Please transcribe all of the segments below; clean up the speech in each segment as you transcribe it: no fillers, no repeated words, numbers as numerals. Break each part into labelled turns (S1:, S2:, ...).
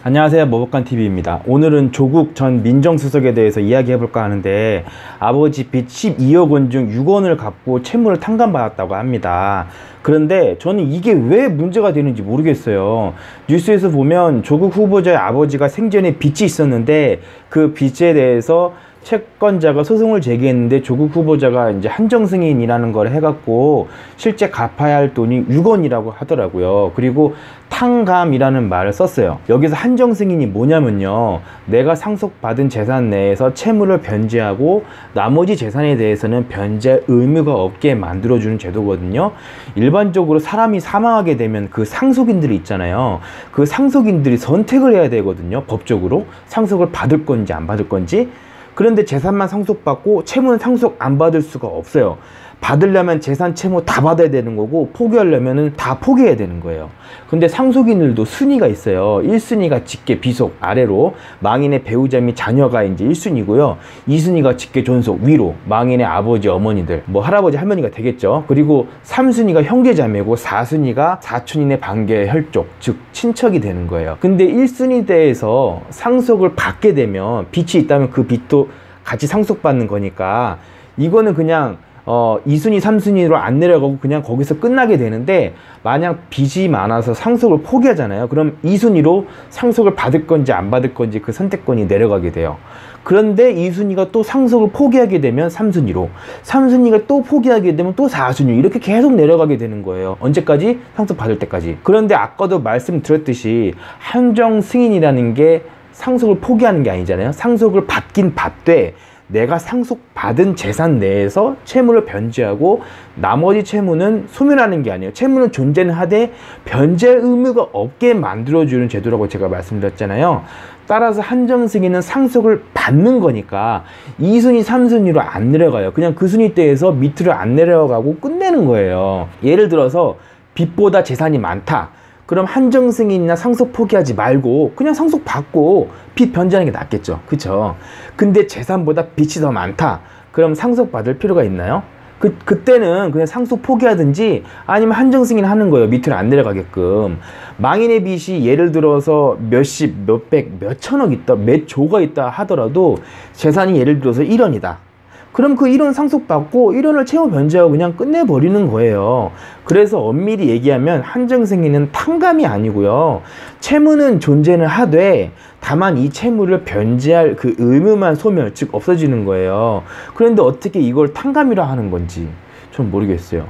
S1: 안녕하세요, 머벅간TV입니다. 오늘은 조국 전 민정수석에 대해서 이야기해볼까 하는데, 아버지 빚 12억 원 중 6원을 갚고 채무를 탕감받았다고 합니다. 그런데 저는 이게 왜 문제가 되는지 모르겠어요. 뉴스에서 보면 조국 후보자의 아버지가 생전에 빚이 있었는데 그 빚에 대해서 채권자가 소송을 제기했는데 조국 후보자가 이제 한정승인이라는 걸 해갖고 실제 갚아야 할 돈이 6원이라고 하더라고요. 그리고 탕감이라는 말을 썼어요. 여기서 한정승인이 뭐냐면요, 내가 상속받은 재산 내에서 채무를 변제하고 나머지 재산에 대해서는 변제할 의무가 없게 만들어주는 제도거든요. 일반적으로 사람이 사망하게 되면 그 상속인들이 있잖아요. 그 상속인들이 선택을 해야 되거든요. 법적으로 상속을 받을 건지 안 받을 건지. 그런데 재산만 상속받고 채무는 상속 안 받을 수가 없어요. 받으려면 재산 채무 다 받아야 되는 거고, 포기하려면 다 포기해야 되는 거예요. 근데 상속인들도 순위가 있어요. 1순위가 직계 비속 아래로, 망인의 배우자 및 자녀가 이제 1순위고요. 2순위가 직계 존속 위로, 망인의 아버지 어머니들, 뭐 할아버지 할머니가 되겠죠. 그리고 3순위가 형제자매고 4순위가 사촌인의 반계 혈족, 즉 친척이 되는 거예요. 근데 1순위대에서 상속을 받게 되면 빚이 있다면 그 빚도 같이 상속받는 거니까 이거는 그냥 2순위, 3순위로 안 내려가고 그냥 거기서 끝나게 되는데, 만약 빚이 많아서 상속을 포기하잖아요. 그럼 2순위로 상속을 받을 건지 안 받을 건지 그 선택권이 내려가게 돼요. 그런데 2순위가 또 상속을 포기하게 되면 3순위로, 3순위가 또 포기하게 되면 또 4순위, 이렇게 계속 내려가게 되는 거예요. 언제까지? 상속 받을 때까지. 그런데 아까도 말씀드렸듯이 한정 승인이라는 게 상속을 포기하는 게 아니잖아요. 상속을 받긴 받되 내가 상속받은 재산 내에서 채무를 변제하고 나머지 채무는 소멸하는 게 아니에요. 채무는 존재는 하되 변제 의무가 없게 만들어주는 제도라고 제가 말씀드렸잖아요. 따라서 한정승인은 상속을 받는 거니까 2순위, 3순위로 안 내려가요. 그냥 그 순위대에서 밑으로 안 내려가고 끝내는 거예요. 예를 들어서 빚보다 재산이 많다. 그럼 한정승인이나 상속 포기하지 말고 그냥 상속 받고 빚 변제하는 게 낫겠죠. 그쵸? 근데 재산보다 빚이 더 많다. 그럼 상속 받을 필요가 있나요? 그때는 그냥 상속 포기하든지 아니면 한정승인 하는 거예요. 밑으로 안 내려가게끔. 망인의 빚이 예를 들어서 몇십, 몇백, 몇천억 있다, 몇 조가 있다 하더라도 재산이 예를 들어서 1원이다. 그럼 그 1원 상속받고 1원을 채무 변제하고 그냥 끝내버리는 거예요. 그래서 엄밀히 얘기하면 한정승인은 탕감이 아니고요, 채무는 존재는 하되 다만 이 채무를 변제할 그 의무만 소멸, 즉 없어지는 거예요. 그런데 어떻게 이걸 탕감이라 하는 건지 전 모르겠어요.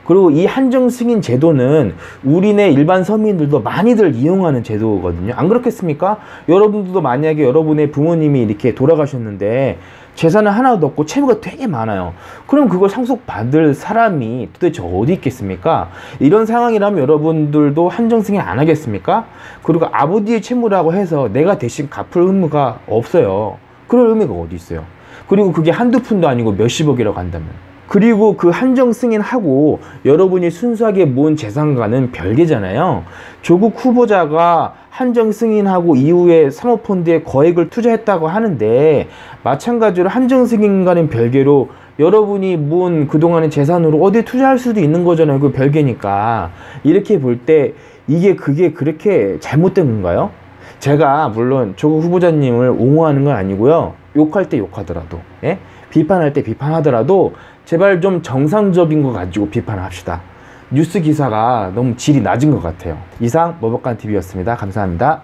S1: 그리고 이 한정승인 제도는 우리네 일반 서민들도 많이들 이용하는 제도거든요. 안 그렇겠습니까? 여러분들도 만약에 여러분의 부모님이 이렇게 돌아가셨는데 재산은 하나도 없고 채무가 되게 많아요. 그럼 그걸 상속받을 사람이 도대체 어디 있겠습니까? 이런 상황이라면 여러분들도 한정승인 안 하겠습니까? 그리고 아버지의 채무라고 해서 내가 대신 갚을 의무가 없어요. 그럴 의미가 어디 있어요? 그리고 그게 한두 푼도 아니고 몇십억이라고 한다면. 그리고 그 한정승인하고 여러분이 순수하게 모은 재산과는 별개잖아요. 조국 후보자가 한정승인하고 이후에 사모펀드에 거액을 투자했다고 하는데, 마찬가지로 한정승인과는 별개로 여러분이 모은 그동안의 재산으로 어디에 투자할 수도 있는 거잖아요. 그 별개니까. 이렇게 볼 때 그게 그렇게 잘못된 건가요? 제가 물론 조국 후보자님을 옹호하는 건 아니고요. 욕할 때 욕하더라도, 예? 비판할 때 비판하더라도 제발 좀 정상적인 거 가지고 비판합시다. 뉴스 기사가 너무 질이 낮은 것 같아요. 이상 머벅간TV였습니다. 감사합니다.